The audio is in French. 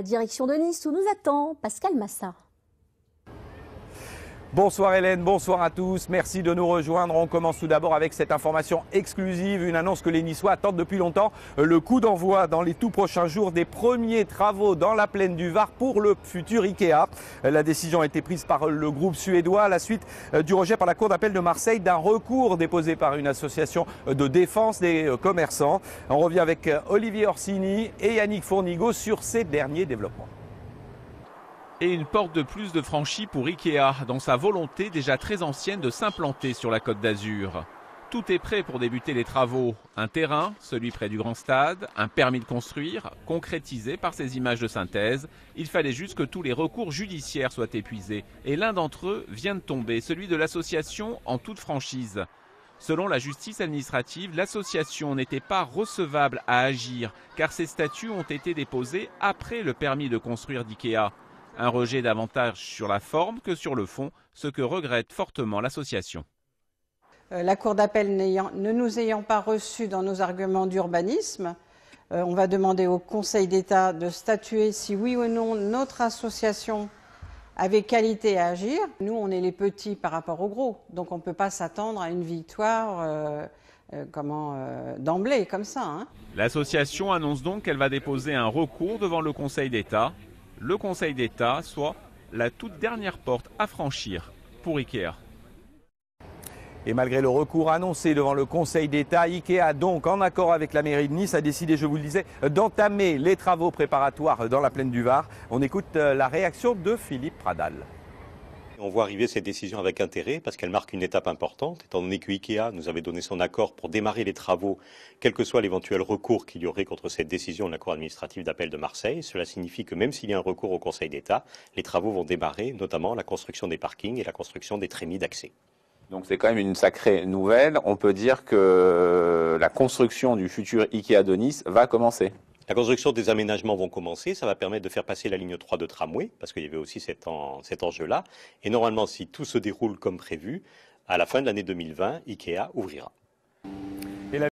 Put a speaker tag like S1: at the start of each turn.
S1: direction de Nice où nous attend Pascal Massat.
S2: Bonsoir Hélène, bonsoir à tous, merci de nous rejoindre. On commence tout d'abord avec cette information exclusive, une annonce que les Niçois attendent depuis longtemps. Le coup d'envoi dans les tout prochains jours des premiers travaux dans la plaine du Var pour le futur Ikea. La décision a été prise par le groupe suédois à la suite du rejet par la Cour d'appel de Marseille d'un recours déposé par une association de défense des commerçants. On revient avec Olivier Orsini et Yannick Fournigo sur ces derniers développements.
S3: Et une porte de plus de franchie pour Ikea, dans sa volonté déjà très ancienne de s'implanter sur la Côte d'Azur. Tout est prêt pour débuter les travaux. Un terrain, celui près du Grand Stade, un permis de construire, concrétisé par ces images de synthèse. Il fallait juste que tous les recours judiciaires soient épuisés. Et l'un d'entre eux vient de tomber, celui de l'association en toute franchise. Selon la justice administrative, l'association n'était pas recevable à agir, car ses statuts ont été déposés après le permis de construire d'Ikea. Un rejet davantage sur la forme que sur le fond, ce que regrette fortement l'association.
S4: La Cour d'appel ne nous ayant pas reçus dans nos arguments d'urbanisme, on va demander au Conseil d'État de statuer si oui ou non notre association avait qualité à agir. Nous, on est les petits par rapport aux gros, donc on ne peut pas s'attendre à une victoire d'emblée, comme ça. Hein.
S3: L'association annonce donc qu'elle va déposer un recours devant le Conseil d'État. Le Conseil d'État, soit la toute dernière porte à franchir pour Ikea.
S2: Et malgré le recours annoncé devant le Conseil d'État, Ikea, donc en accord avec la mairie de Nice, a décidé, je vous le disais, d'entamer les travaux préparatoires dans la plaine du Var. On écoute la réaction de Philippe Pradal.
S5: On voit arriver cette décision avec intérêt parce qu'elle marque une étape importante, étant donné que Ikea nous avait donné son accord pour démarrer les travaux, quel que soit l'éventuel recours qu'il y aurait contre cette décision de la Cour administrative d'appel de Marseille. Cela signifie que même s'il y a un recours au Conseil d'État, les travaux vont démarrer, notamment la construction des parkings et la construction des trémies d'accès.
S6: Donc c'est quand même une sacrée nouvelle. On peut dire que la construction du futur Ikea de Nice va commencer.
S5: La construction des aménagements vont commencer, ça va permettre de faire passer la ligne 3 de tramway, parce qu'il y avait aussi cet enjeu-là. Et normalement, si tout se déroule comme prévu, à la fin de l'année 2020, Ikea ouvrira.